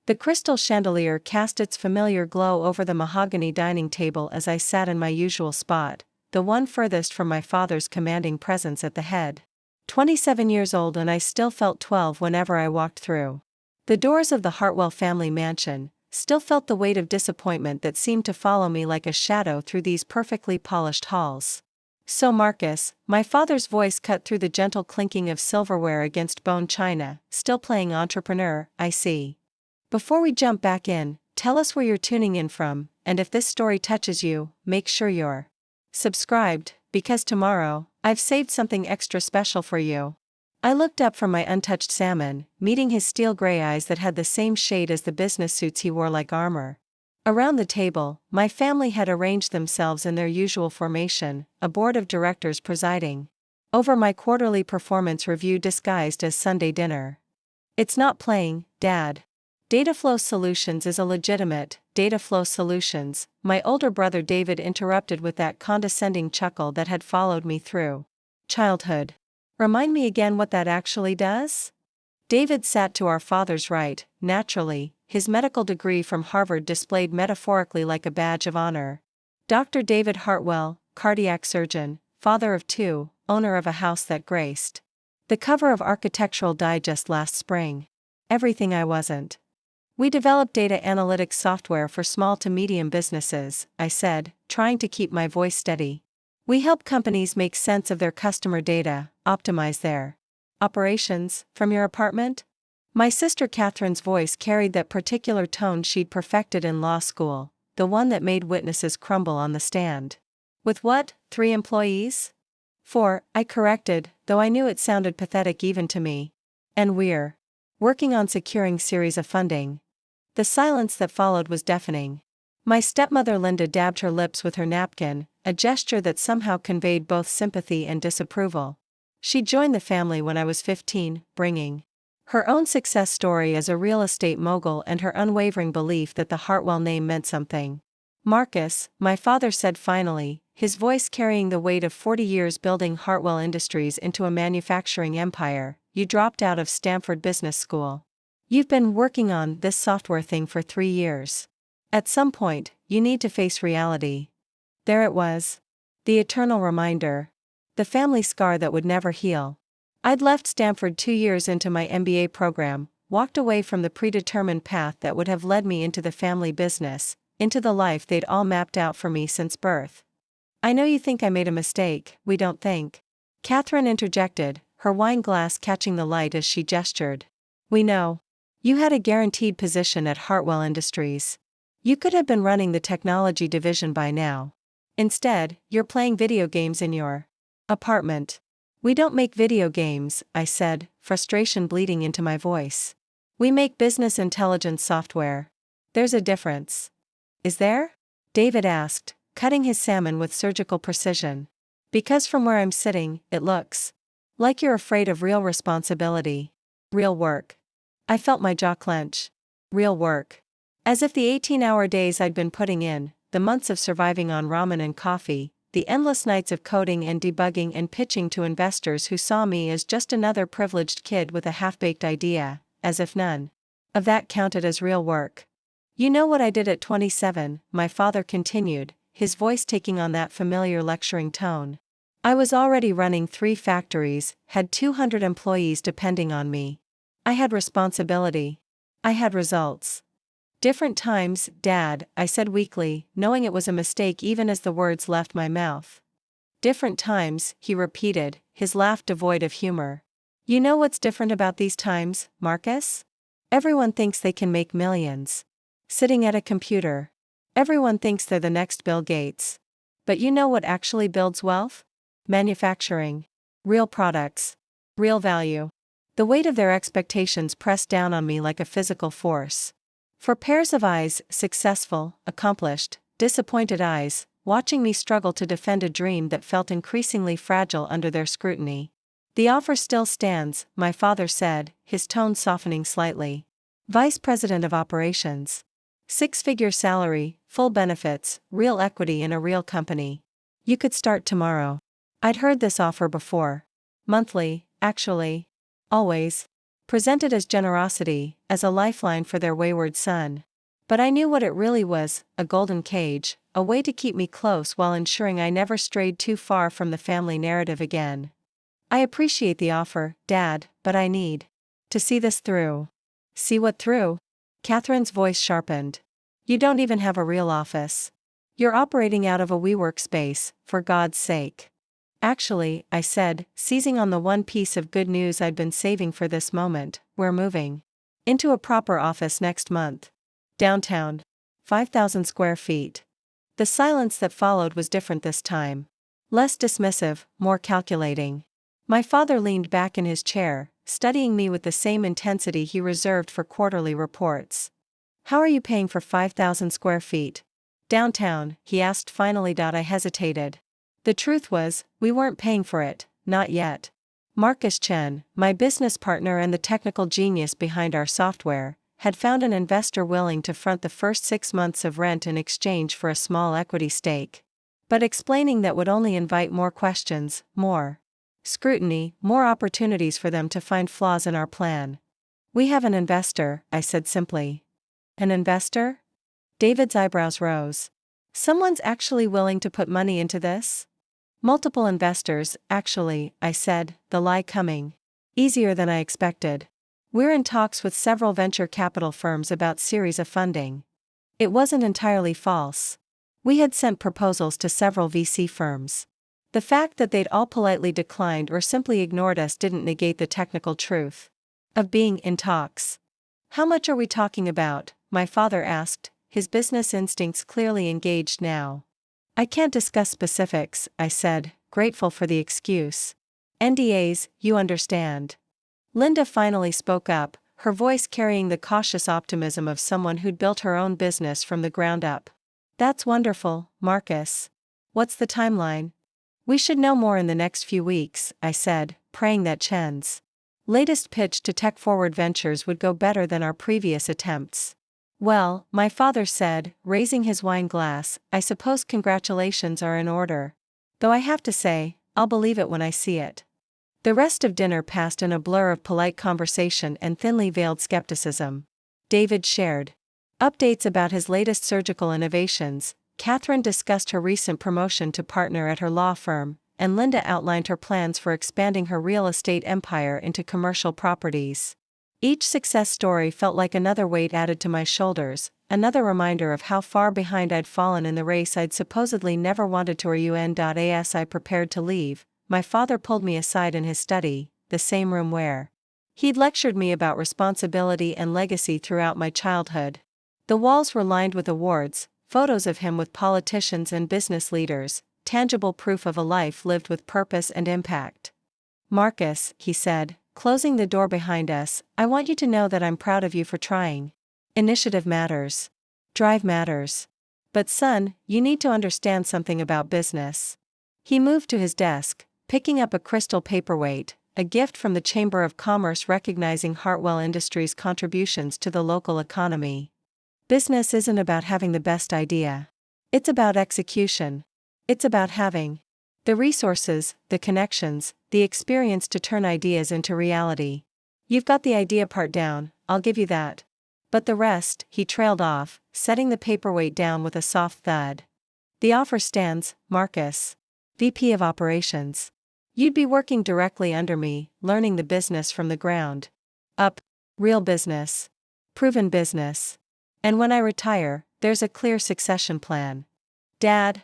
The crystal chandelier cast its familiar glow over the mahogany dining table as I sat in my usual spot, the one furthest from my father's commanding presence at the head. 27 years old, and I still felt 12 whenever I walked through the doors of the Hartwell family mansion, still felt the weight of disappointment that seemed to follow me like a shadow through these perfectly polished halls. "So Marcus," my father's voice cut through the gentle clinking of silverware against bone china, "still playing entrepreneur, I see. Before we jump back in, tell us where you're tuning in from, and if this story touches you, make sure you're subscribed, because tomorrow, I've saved something extra special for you." I looked up from my untouched salmon, meeting his steel gray eyes that had the same shade as the business suits he wore like armor. Around the table, my family had arranged themselves in their usual formation, a board of directors presiding over my quarterly performance review disguised as Sunday dinner. "It's not playing, Dad. Dataflow Solutions is a legitimate, Dataflow Solutions," my older brother David interrupted with that condescending chuckle that had followed me through childhood. "Remind me again what that actually does?" David sat to our father's right, naturally, his medical degree from Harvard displayed metaphorically like a badge of honor. Dr. David Hartwell, cardiac surgeon, father of two, owner of a house that graced the cover of Architectural Digest last spring. "Everything I wasn't. We develop data analytics software for small to medium businesses," I said, trying to keep my voice steady. "We help companies make sense of their customer data, optimize their operations, from your apartment?" My sister Catherine's voice carried that particular tone she'd perfected in law school, the one that made witnesses crumble on the stand. "With what, 3 employees?" "4, I corrected, though I knew it sounded pathetic even to me. "And we're working on securing series of funding." The silence that followed was deafening. My stepmother Linda dabbed her lips with her napkin, a gesture that somehow conveyed both sympathy and disapproval. She joined the family when I was 15, bringing her own success story as a real estate mogul and her unwavering belief that the Hartwell name meant something. "Marcus," my father said finally, his voice carrying the weight of 40 years building Hartwell Industries into a manufacturing empire, "you dropped out of Stanford Business School. You've been working on this software thing for 3 years. At some point, you need to face reality." There it was. The eternal reminder. The family scar that would never heal. I'd left Stanford 2 years into my MBA program, walked away from the predetermined path that would have led me into the family business, into the life they'd all mapped out for me since birth. "I know you think I made a mistake, we don't think." Catherine interjected, her wine glass catching the light as she gestured. "We know. You had a guaranteed position at Hartwell Industries. You could have been running the technology division by now. Instead, you're playing video games in your apartment." "We don't make video games," I said, frustration bleeding into my voice. "We make business intelligence software. There's a difference." "Is there?" David asked, cutting his salmon with surgical precision. "Because from where I'm sitting, it looks like you're afraid of real responsibility. Real work." I felt my jaw clench. Real work. As if the 18-hour days I'd been putting in, the months of surviving on ramen and coffee, the endless nights of coding and debugging and pitching to investors who saw me as just another privileged kid with a half-baked idea, as if none of that counted as real work. "You know what I did at 27, my father continued, his voice taking on that familiar lecturing tone. "I was already running 3 factories, had 200 employees depending on me. I had responsibility. I had results." "Different times, Dad," I said weakly, knowing it was a mistake even as the words left my mouth. "Different times," he repeated, his laugh devoid of humor. "You know what's different about these times, Marcus? Everyone thinks they can make millions sitting at a computer. Everyone thinks they're the next Bill Gates. But you know what actually builds wealth? Manufacturing. Real products. Real value." The weight of their expectations pressed down on me like a physical force. For pairs of eyes, successful, accomplished, disappointed eyes, watching me struggle to defend a dream that felt increasingly fragile under their scrutiny. "The offer still stands," my father said, his tone softening slightly. "Vice President of Operations. 6-figure salary, full benefits, real equity in a real company. You could start tomorrow." I'd heard this offer before. Monthly, actually. Always. presented as generosity, as a lifeline for their wayward son. But I knew what it really was, a golden cage, a way to keep me close while ensuring I never strayed too far from the family narrative again. I appreciate the offer, Dad, but I need to see this through. See what through? Catherine's voice sharpened. You don't even have a real office. You're operating out of a WeWork space, for God's sake. Actually, I said, seizing on the one piece of good news I'd been saving for this moment, we're moving into a proper office next month. Downtown. 5,000 square feet. The silence that followed was different this time. Less dismissive, more calculating. My father leaned back in his chair, studying me with the same intensity he reserved for quarterly reports. How are you paying for 5,000 square feet? Downtown, he asked finally. I hesitated. The truth was, we weren't paying for it, not yet. Marcus Chen, my business partner and the technical genius behind our software, had found an investor willing to front the first 6 months of rent in exchange for a small equity stake. But explaining that would only invite more questions, more scrutiny, more opportunities for them to find flaws in our plan. We have an investor, I said simply. An investor? David's eyebrows rose. Someone's actually willing to put money into this? Multiple investors, actually, I said, the lie coming easier than I expected. We're in talks with several venture capital firms about series of funding. It wasn't entirely false. We had sent proposals to several VC firms. The fact that they'd all politely declined or simply ignored us didn't negate the technical truth of being in talks. How much are we talking about? My father asked, his business instincts clearly engaged now. I can't discuss specifics, I said, grateful for the excuse. NDAs, you understand. Linda finally spoke up, her voice carrying the cautious optimism of someone who'd built her own business from the ground up. That's wonderful, Marcus. What's the timeline? We should know more in the next few weeks, I said, praying that Chen's latest pitch to Tech Forward Ventures would go better than our previous attempts. Well, my father said, raising his wine glass, I suppose congratulations are in order. Though I have to say, I'll believe it when I see it. The rest of dinner passed in a blur of polite conversation and thinly veiled skepticism. David shared updates about his latest surgical innovations, Catherine discussed her recent promotion to partner at her law firm, and Linda outlined her plans for expanding her real estate empire into commercial properties. Each success story felt like another weight added to my shoulders, another reminder of how far behind I'd fallen in the race I'd supposedly never wanted to run. As I prepared to leave, my father pulled me aside in his study, the same room where he'd lectured me about responsibility and legacy throughout my childhood. The walls were lined with awards, photos of him with politicians and business leaders, tangible proof of a life lived with purpose and impact. Marcus, he said, closing the door behind us, I want you to know that I'm proud of you for trying. Initiative matters. Drive matters. But son, you need to understand something about business. He moved to his desk, picking up a crystal paperweight, a gift from the Chamber of Commerce recognizing Hartwell Industries' contributions to the local economy. Business isn't about having the best idea. It's about execution. It's about having the resources, the connections, the experience to turn ideas into reality. You've got the idea part down, I'll give you that. But the rest, he trailed off, setting the paperweight down with a soft thud. The offer stands, Marcus. VP of Operations. You'd be working directly under me, learning the business from the ground up. Real business. Proven business. And when I retire, there's a clear succession plan. Dad,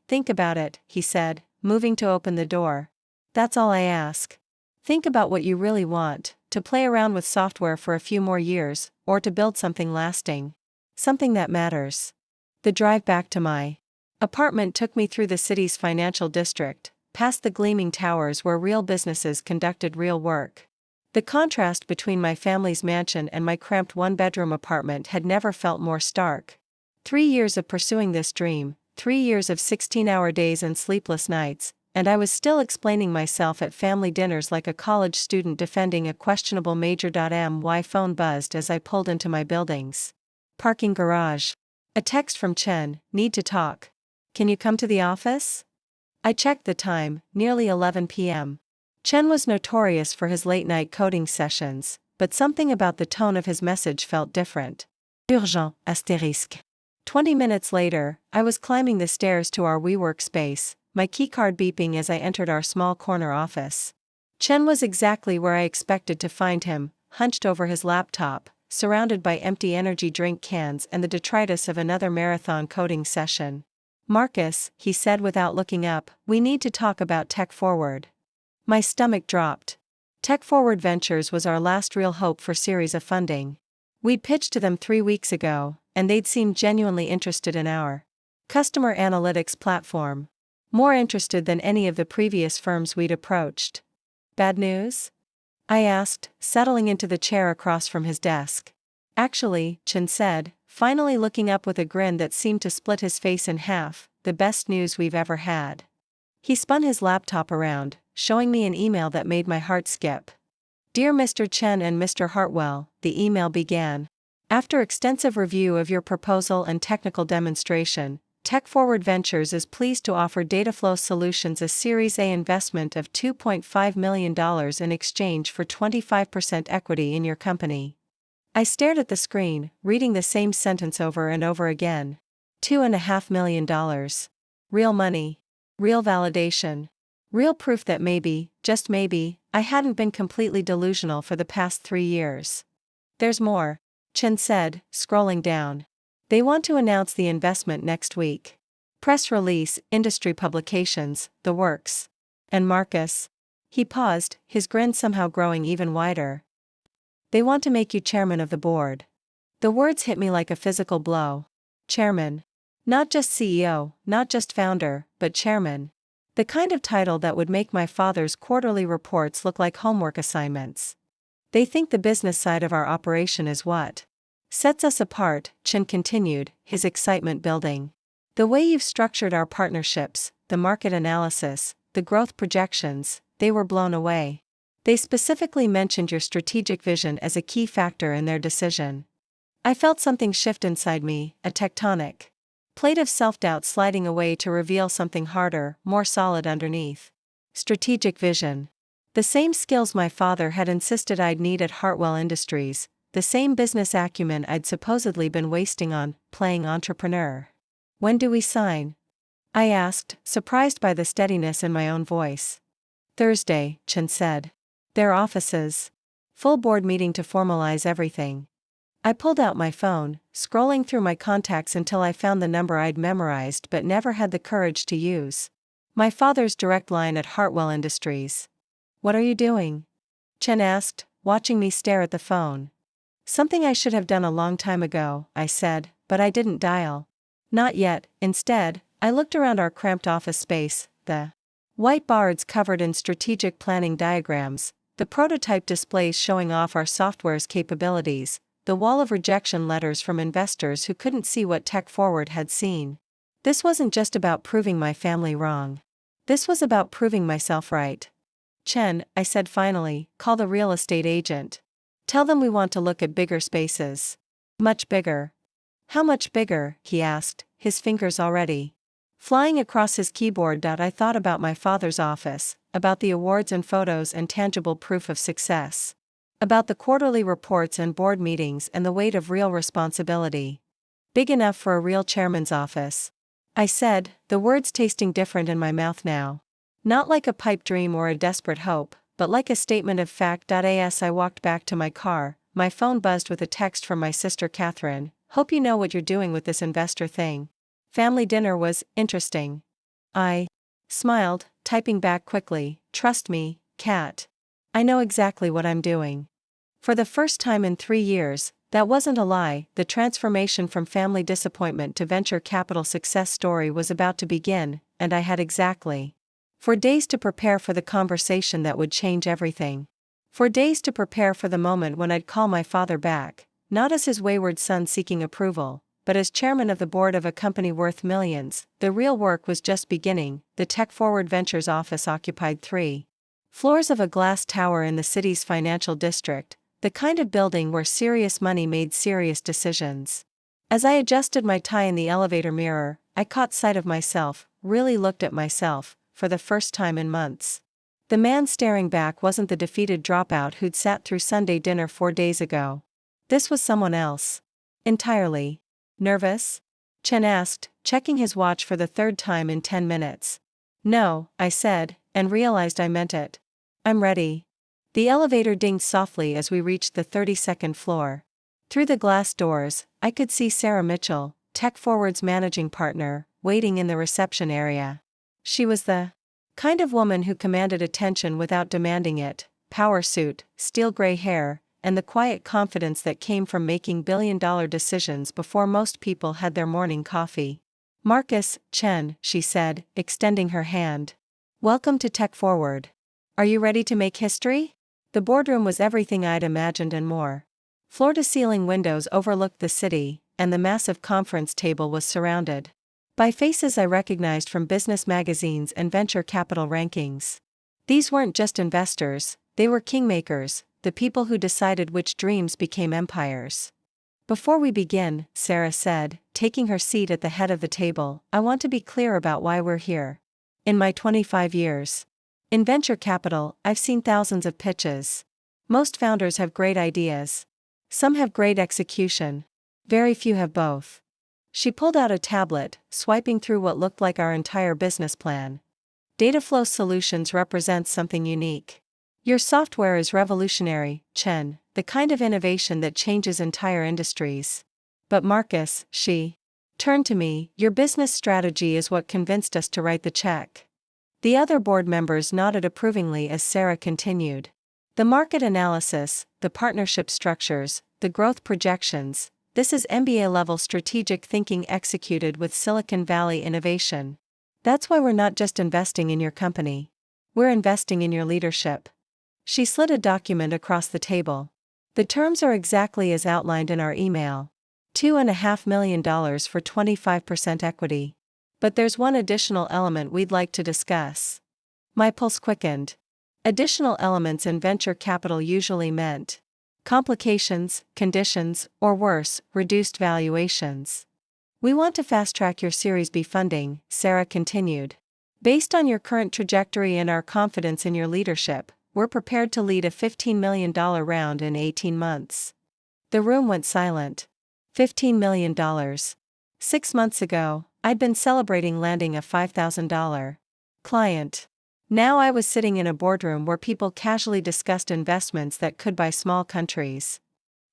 think about it, he said, moving to open the door. That's all I ask. Think about what you really want, to play around with software for a few more years, or to build something lasting. Something that matters. The drive back to my apartment took me through the city's financial district, past the gleaming towers where real businesses conducted real work. The contrast between my family's mansion and my cramped one-bedroom apartment had never felt more stark. 3 years of pursuing this dream, 3 years of 16-hour days and sleepless nights, and I was still explaining myself at family dinners like a college student defending a questionable major. My phone buzzed as I pulled into my building's parking garage. A text from Chen, need to talk. Can you come to the office? I checked the time, nearly 11 p.m. Chen was notorious for his late-night coding sessions, but something about the tone of his message felt different. Urgent, astérisque. 20 minutes later, I was climbing the stairs to our WeWork space, my keycard beeping as I entered our small corner office. Chen was exactly where I expected to find him, hunched over his laptop, surrounded by empty energy drink cans and the detritus of another marathon coding session. "Marcus," he said without looking up, "we need to talk about Tech Forward." My stomach dropped. Tech Forward Ventures was our last real hope for series of funding. We'd pitched to them 3 weeks ago, and they'd seemed genuinely interested in our customer analytics platform. More interested than any of the previous firms we'd approached. "Bad news?" I asked, settling into the chair across from his desk. "Actually," Chen said, finally looking up with a grin that seemed to split his face in half, "the best news we've ever had." He spun his laptop around, showing me an email that made my heart skip. "Dear Mr. Chen and Mr. Hartwell," the email began. "After extensive review of your proposal and technical demonstration, Tech Forward Ventures is pleased to offer Dataflow Solutions a Series A investment of $2.5 million in exchange for 25% equity in your company." I stared at the screen, reading the same sentence over and over again. $2.5 million. Real money. Real validation. Real proof that maybe, just maybe, I hadn't been completely delusional for the past 3 years. "There's more," Chen said, scrolling down. "They want to announce the investment next week. Press release, industry publications, the works. And Marcus." He paused, his grin somehow growing even wider. "They want to make you chairman of the board." The words hit me like a physical blow. Chairman. Not just CEO, not just founder, but chairman. The kind of title that would make my father's quarterly reports look like homework assignments. "They think the business side of our operation is what sets us apart," Chen continued, his excitement building. "The way you've structured our partnerships, the market analysis, the growth projections, they were blown away. They specifically mentioned your strategic vision as a key factor in their decision." I felt something shift inside me, a tectonic plate of self-doubt sliding away to reveal something harder, more solid underneath. Strategic vision. The same skills my father had insisted I'd need at Hartwell Industries, the same business acumen I'd supposedly been wasting on playing entrepreneur. "When do we sign?" I asked, surprised by the steadiness in my own voice. "Thursday," Chen said. "Their offices. Full board meeting to formalize everything." I pulled out my phone, scrolling through my contacts until I found the number I'd memorized but never had the courage to use. My father's direct line at Hartwell Industries. "What are you doing?" Chen asked, watching me stare at the phone. "Something I should have done a long time ago," I said, "but I didn't dial." "Not yet." Instead, I looked around our cramped office space, the whiteboards covered in strategic planning diagrams, the prototype displays showing off our software's capabilities, the wall of rejection letters from investors who couldn't see what Tech Forward had seen. This wasn't just about proving my family wrong. This was about proving myself right. "Chen," I said finally, "call the real estate agent. Tell them we want to look at bigger spaces." "Much bigger." "How much bigger?" he asked, his fingers already flying across his keyboard. I thought about my father's office, about the awards and photos and tangible proof of success. About the quarterly reports and board meetings and the weight of real responsibility. "Big enough for a real chairman's office," I said, the words tasting different in my mouth now. Not like a pipe dream or a desperate hope, but like a statement of fact. As I walked back to my car, my phone buzzed with a text from my sister Catherine. "Hope you know what you're doing with this investor thing. Family dinner was interesting." I smiled, typing back quickly, "Trust me, Kat. I know exactly what I'm doing." For the first time in 3 years, that wasn't a lie. The transformation from family disappointment to venture capital success story was about to begin, and I had exactly 4 days to prepare for the conversation that would change everything. 4 days to prepare for the moment when I'd call my father back, not as his wayward son seeking approval, but as chairman of the board of a company worth millions. The real work was just beginning. The Tech Forward Ventures office occupied 3 floors of a glass tower in the city's financial district, the kind of building where serious money made serious decisions. As I adjusted my tie in the elevator mirror, I caught sight of myself, really looked at myself, for the first time in months. The man staring back wasn't the defeated dropout who'd sat through Sunday dinner 4 days ago. This was someone else. Entirely. Nervous? Chen asked, checking his watch for the third time in 10 minutes. No, I said, and realized I meant it. I'm ready. The elevator dinged softly as we reached the 32nd floor. Through the glass doors, I could see Sarah Mitchell, Tech Forward's managing partner, waiting in the reception area. She was the kind of woman who commanded attention without demanding it, power suit, steel gray hair, and the quiet confidence that came from making billion-dollar decisions before most people had their morning coffee. Marcus, Chen, she said, extending her hand. Welcome to Tech Forward. Are you ready to make history? The boardroom was everything I'd imagined and more. Floor-to-ceiling windows overlooked the city, and the massive conference table was surrounded by faces I recognized from business magazines and venture capital rankings. These weren't just investors, they were kingmakers, the people who decided which dreams became empires. Before we begin, Sarah said, taking her seat at the head of the table, I want to be clear about why we're here. In my 25 years in venture capital, I've seen thousands of pitches. Most founders have great ideas. Some have great execution. Very few have both. She pulled out a tablet, swiping through what looked like our entire business plan. Dataflow Solutions represents something unique. Your software is revolutionary, Chen, the kind of innovation that changes entire industries. But Marcus, she turned to me, your business strategy is what convinced us to write the check. The other board members nodded approvingly as Sarah continued. The market analysis, the partnership structures, the growth projections, this is MBA-level strategic thinking executed with Silicon Valley innovation. That's why we're not just investing in your company. We're investing in your leadership. She slid a document across the table. The terms are exactly as outlined in our email. $2.5 million for 25% equity. But there's one additional element we'd like to discuss. My pulse quickened. Additional elements in venture capital usually meant complications, conditions, or worse, reduced valuations. We want to fast-track your Series B funding, Sarah continued. Based on your current trajectory and our confidence in your leadership, we're prepared to lead a $15 million round in 18 months. The room went silent. $15 million. 6 months ago, I'd been celebrating landing a $5,000 client. Now I was sitting in a boardroom where people casually discussed investments that could buy small countries.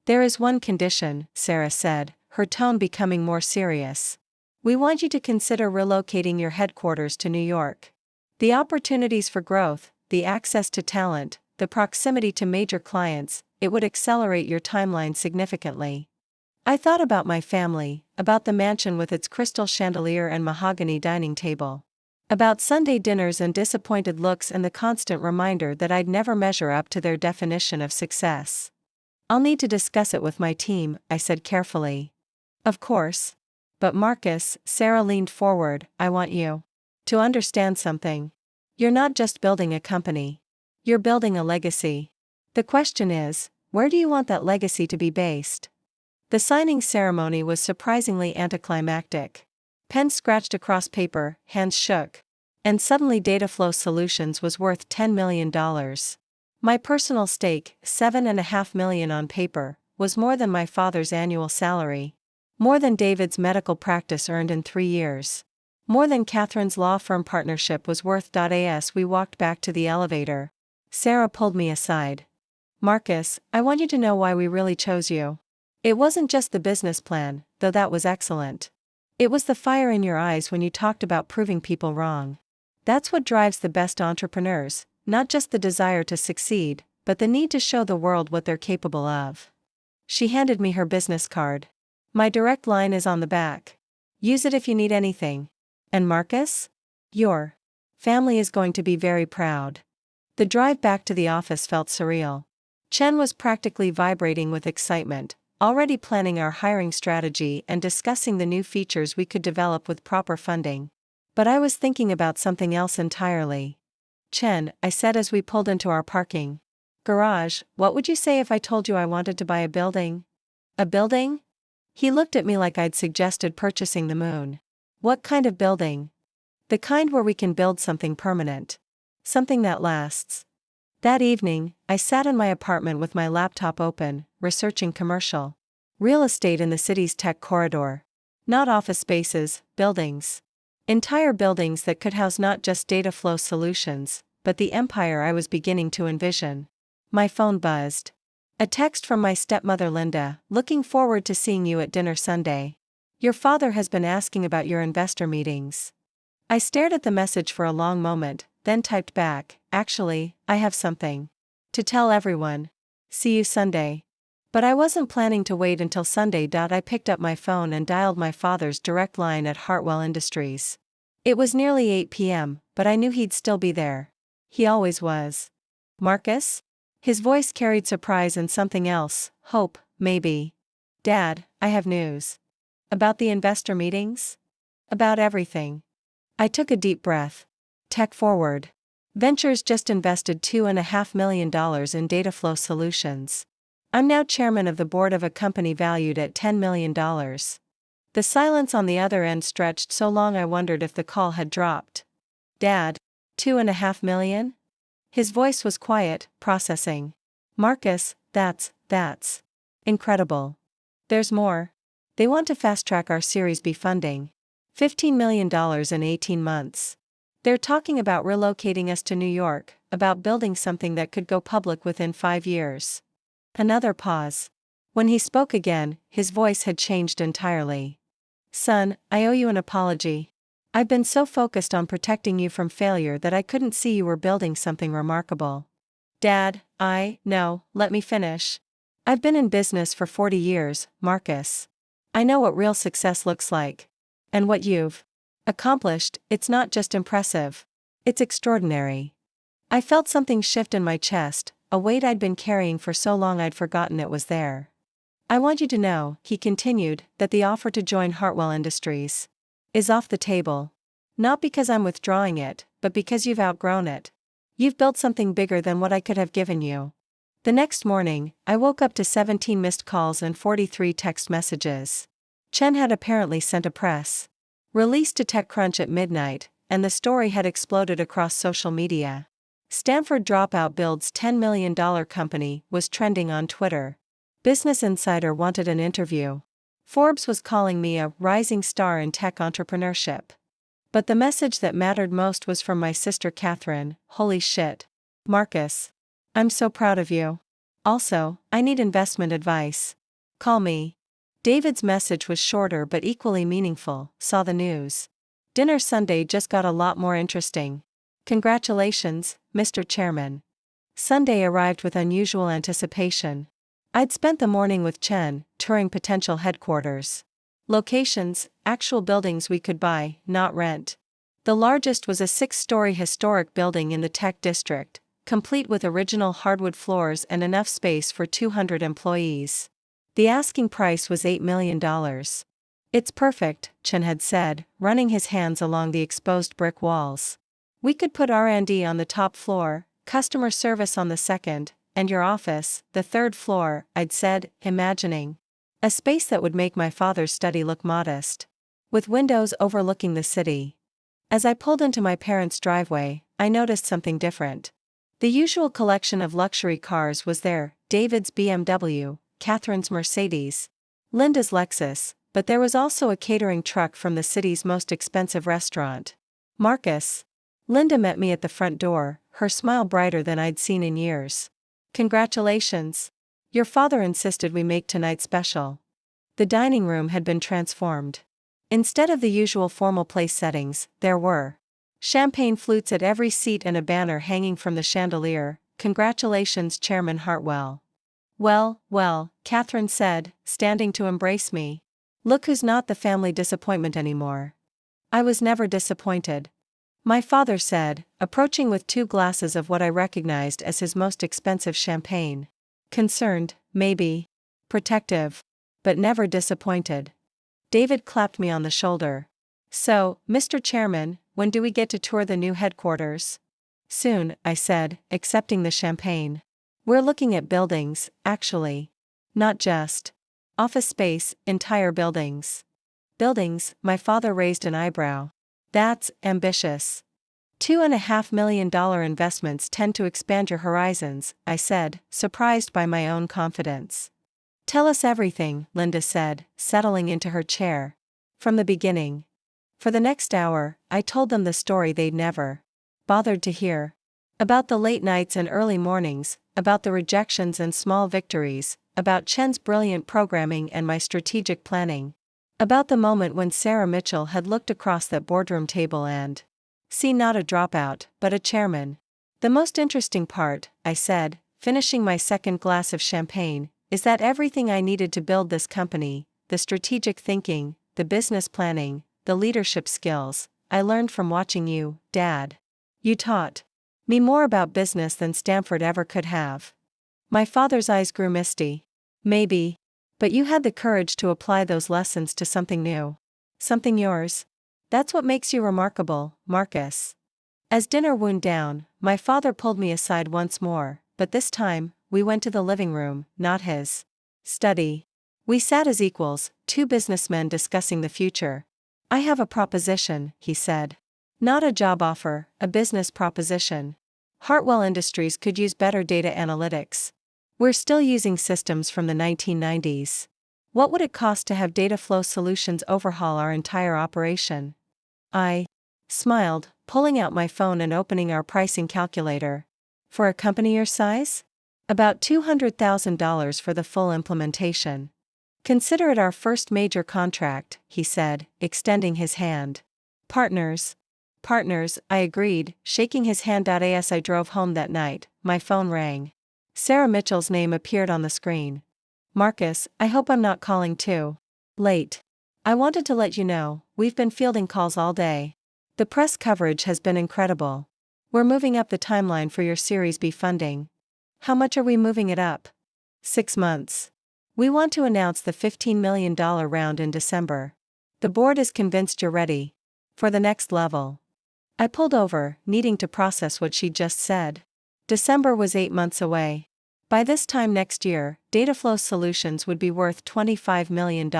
There is one condition, Sarah said, her tone becoming more serious. We want you to consider relocating your headquarters to New York. The opportunities for growth, the access to talent, the proximity to major clients, it would accelerate your timeline significantly. I thought about my family, about the mansion with its crystal chandelier and mahogany dining table. About Sunday dinners and disappointed looks and the constant reminder that I'd never measure up to their definition of success. I'll need to discuss it with my team, I said carefully. Of course. But Marcus, Sarah leaned forward, I want you to understand something. You're not just building a company. You're building a legacy. The question is, where do you want that legacy to be based? The signing ceremony was surprisingly anticlimactic. Pens scratched across paper, hands shook. And suddenly Dataflow Solutions was worth $10 million. My personal stake, $7.5 million on paper, was more than my father's annual salary. More than David's medical practice earned in 3 years. More than Catherine's law firm partnership was worth. As we walked back to the elevator, Sarah pulled me aside. Marcus, I want you to know why we really chose you. It wasn't just the business plan, though that was excellent. It was the fire in your eyes when you talked about proving people wrong. That's what drives the best entrepreneurs, not just the desire to succeed, but the need to show the world what they're capable of. She handed me her business card. My direct line is on the back. Use it if you need anything. And Marcus? Your family is going to be very proud. The drive back to the office felt surreal. Chen was practically vibrating with excitement, already planning our hiring strategy and discussing the new features we could develop with proper funding. But I was thinking about something else entirely. Chen, I said as we pulled into our parking garage, what would you say if I told you I wanted to buy a building? A building? He looked at me like I'd suggested purchasing the moon. What kind of building? The kind where we can build something permanent. something that lasts. That evening, I sat in my apartment with my laptop open, researching commercial real estate in the city's tech corridor. Not office spaces, buildings. Entire buildings that could house not just data flow solutions, but the empire I was beginning to envision. My phone buzzed. A text from my stepmother Linda, looking forward to seeing you at dinner Sunday. Your father has been asking about your investor meetings. I stared at the message for a long moment, then typed back, actually, I have something to tell everyone. See you Sunday. But I wasn't planning to wait until Sunday. I picked up my phone and dialed my father's direct line at Hartwell Industries. It was nearly 8 p.m., but I knew he'd still be there. He always was. Marcus? His voice carried surprise and something else, hope, maybe. Dad, I have news. About the investor meetings? About everything. I took a deep breath. Tech Forward Ventures just invested $2.5 million in data flow solutions. I'm now chairman of the board of a company valued at $10 million. The silence on the other end stretched so long I wondered if the call had dropped. Dad, $2.5 million? His voice was quiet, processing. Marcus, that's incredible. There's more. They want to fast-track our Series B funding. $15 million in 18 months. They're talking about relocating us to New York, about building something that could go public within 5 years. Another pause. When he spoke again, his voice had changed entirely. Son, I owe you an apology. I've been so focused on protecting you from failure that I couldn't see you were building something remarkable. Dad, no, let me finish. I've been in business for 40 years, Marcus. I know what real success looks like. And what you've accomplished, it's not just impressive. It's extraordinary. I felt something shift in my chest, a weight I'd been carrying for so long I'd forgotten it was there. I want you to know, he continued, that the offer to join Hartwell Industries is off the table. Not because I'm withdrawing it, but because you've outgrown it. You've built something bigger than what I could have given you. The next morning, I woke up to 17 missed calls and 43 text messages. Chen had apparently sent a press release to TechCrunch at midnight, and the story had exploded across social media. Stanford Dropout builds $10 million company was trending on Twitter. Business Insider wanted an interview. Forbes was calling me a rising star in tech entrepreneurship. But the message that mattered most was from my sister Catherine. Holy shit. Marcus. I'm so proud of you. Also, I need investment advice. Call me. David's message was shorter but equally meaningful. Saw the news. Dinner Sunday just got a lot more interesting. Congratulations, Mr. Chairman. Sunday arrived with unusual anticipation. I'd spent the morning with Chen, touring potential headquarters. Locations, actual buildings we could buy, not rent. The largest was a 6-story historic building in the tech district, complete with original hardwood floors and enough space for 200 employees. The asking price was $8 million. It's perfect, Chen had said, running his hands along the exposed brick walls. We could put R&D on the top floor, customer service on the second, and your office, the third floor, I'd said, imagining a space that would make my father's study look modest, with windows overlooking the city. As I pulled into my parents' driveway, I noticed something different. The usual collection of luxury cars was there, David's BMW, Catherine's Mercedes, Linda's Lexus, but there was also a catering truck from the city's most expensive restaurant. Marcus. Linda met me at the front door, her smile brighter than I'd seen in years. Congratulations. Your father insisted we make tonight special. The dining room had been transformed. Instead of the usual formal place settings, there were champagne flutes at every seat and a banner hanging from the chandelier. Congratulations, Chairman Hartwell. Well, Catherine said, standing to embrace me. Look who's not the family disappointment anymore. I was never disappointed. My father said, approaching with 2 glasses of what I recognized as his most expensive champagne. Concerned, maybe. Protective. But never disappointed. David clapped me on the shoulder. So, Mr. Chairman, when do we get to tour the new headquarters? Soon, I said, accepting the champagne. We're looking at buildings, actually. Not just office space, entire buildings. Buildings, my father raised an eyebrow. That's ambitious. $2.5 million investments tend to expand your horizons, I said, surprised by my own confidence. Tell us everything, Linda said, settling into her chair. From the beginning. For the next hour, I told them the story they'd never bothered to hear. About the late nights and early mornings, about the rejections and small victories, about Chen's brilliant programming and my strategic planning. About the moment when Sarah Mitchell had looked across that boardroom table and seen not a dropout, but a chairman. The most interesting part, I said, finishing my second glass of champagne, is that everything I needed to build this company, the strategic thinking, the business planning, the leadership skills, I learned from watching you, Dad. You taught me more about business than Stanford ever could have. My father's eyes grew misty. Maybe. But you had the courage to apply those lessons to something new. Something yours. That's what makes you remarkable, Marcus. As dinner wound down, my father pulled me aside once more, but this time, we went to the living room, not his study. We sat as equals, two businessmen discussing the future. I have a proposition, he said. Not a job offer, a business proposition. Hartwell Industries could use better data analytics. We're still using systems from the 1990s. What would it cost to have Data Flow Solutions overhaul our entire operation? I smiled, pulling out my phone and opening our pricing calculator. For a company your size? About $200,000 for the full implementation. Consider it our first major contract, he said, extending his hand. Partners. Partners, I agreed, shaking his hand. As I drove home that night, my phone rang. Sarah Mitchell's name appeared on the screen. Marcus, I hope I'm not calling too late. I wanted to let you know, we've been fielding calls all day. The press coverage has been incredible. We're moving up the timeline for your Series B funding. How much are we moving it up? 6 months. We want to announce the $15 million round in December. The board is convinced you're ready for the next level. I pulled over, needing to process what she'd just said. December was 8 months away. By this time next year, Dataflow Solutions would be worth $25 million.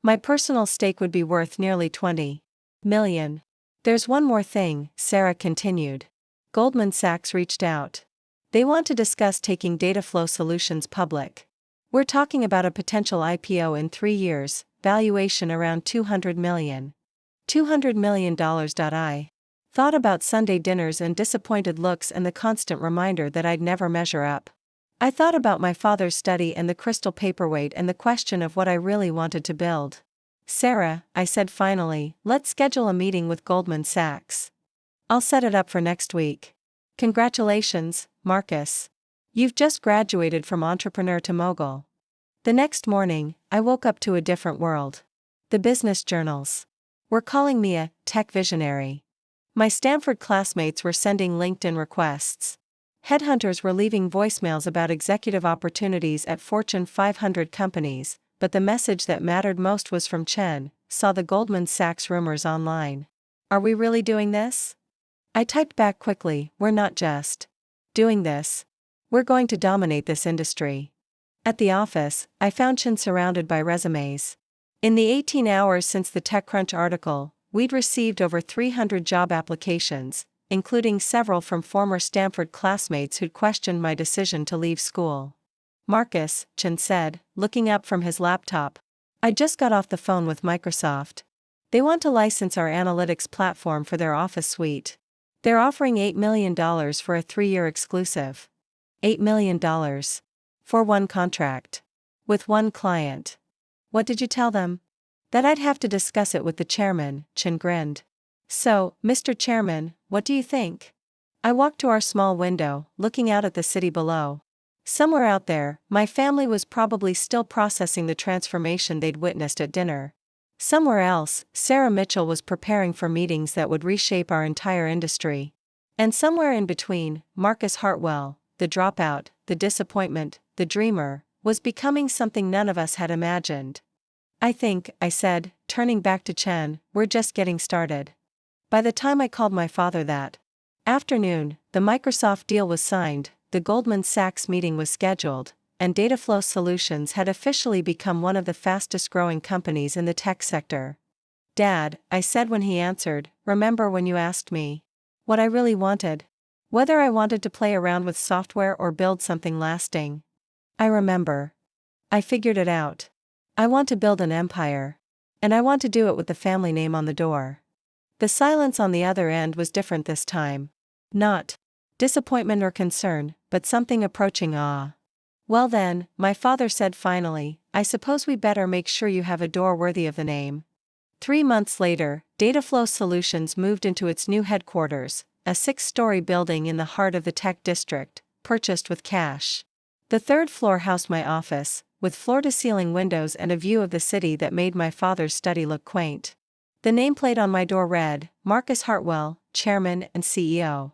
My personal stake would be worth nearly $20 million. There's one more thing, Sarah continued. Goldman Sachs reached out. They want to discuss taking Dataflow Solutions public. We're talking about a potential IPO in 3 years, valuation around $200 million. $200 million. I thought about Sunday dinners and disappointed looks and the constant reminder that I'd never measure up. I thought about my father's study and the crystal paperweight and the question of what I really wanted to build. Sarah, I said finally, let's schedule a meeting with Goldman Sachs. I'll set it up for next week. Congratulations, Marcus. You've just graduated from entrepreneur to mogul. The next morning, I woke up to a different world. The business journals were calling me a tech visionary. My Stanford classmates were sending LinkedIn requests. Headhunters were leaving voicemails about executive opportunities at Fortune 500 companies, but the message that mattered most was from Chen, saw the Goldman Sachs rumors online. Are we really doing this? I typed back quickly, we're not just doing this. We're going to dominate this industry. At the office, I found Chen surrounded by resumes. In the 18 hours since the TechCrunch article, we'd received over 300 job applications, including several from former Stanford classmates who'd questioned my decision to leave school. Marcus, Chen said, looking up from his laptop. I just got off the phone with Microsoft. They want to license our analytics platform for their Office suite. They're offering $8 million for a 3-year exclusive. $8 million. For one contract. With one client. What did you tell them? That I'd have to discuss it with the chairman, Chen grinned. So, Mr. Chairman, what do you think? I walked to our small window, looking out at the city below. Somewhere out there, my family was probably still processing the transformation they'd witnessed at dinner. Somewhere else, Sarah Mitchell was preparing for meetings that would reshape our entire industry. And somewhere in between, Marcus Hartwell, the dropout, the disappointment, the dreamer, was becoming something none of us had imagined. I think, I said, turning back to Chen, we're just getting started. By the time I called my father that afternoon, the Microsoft deal was signed, the Goldman Sachs meeting was scheduled, and Dataflow Solutions had officially become one of the fastest-growing companies in the tech sector. Dad, I said when he answered, remember when you asked me What I really wanted. Whether I wanted to play around with software or build something lasting. I remember. I figured it out. I want to build an empire. And I want to do it with the family name on the door. The silence on the other end was different this time. Not disappointment or concern, but something approaching awe. Well then, my father said finally, I suppose we better make sure you have a door worthy of the name. 3 months later, Dataflow Solutions moved into its new headquarters, a 6-story building in the heart of the tech district, purchased with cash. The third floor housed my office, with floor-to-ceiling windows and a view of the city that made my father's study look quaint. The nameplate on my door read, Marcus Hartwell, Chairman and CEO.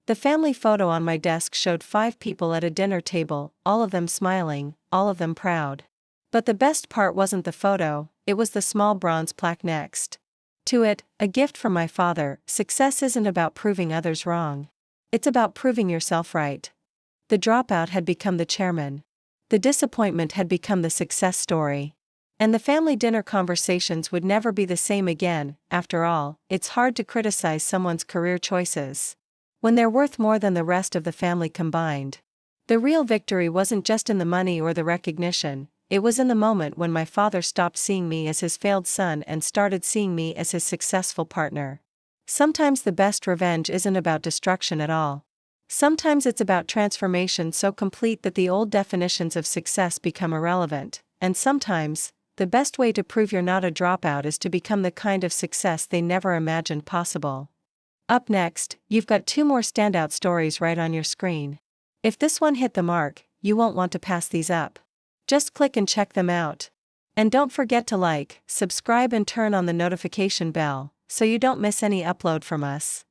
The family photo on my desk showed 5 people at a dinner table, all of them smiling, all of them proud. But the best part wasn't the photo, it was the small bronze plaque next to it, a gift from my father. Success isn't about proving others wrong. It's about proving yourself right. The dropout had become the chairman. The disappointment had become the success story. And the family dinner conversations would never be the same again. After all, it's hard to criticize someone's career choices when they're worth more than the rest of the family combined. The real victory wasn't just in the money or the recognition, it was in the moment when my father stopped seeing me as his failed son and started seeing me as his successful partner. Sometimes the best revenge isn't about destruction at all. Sometimes it's about transformation so complete that the old definitions of success become irrelevant, and sometimes, the best way to prove you're not a dropout is to become the kind of success they never imagined possible. Up next, you've got 2 more standout stories right on your screen. If this one hit the mark, you won't want to pass these up. Just click and check them out. And don't forget to like, subscribe and turn on the notification bell, so you don't miss any upload from us.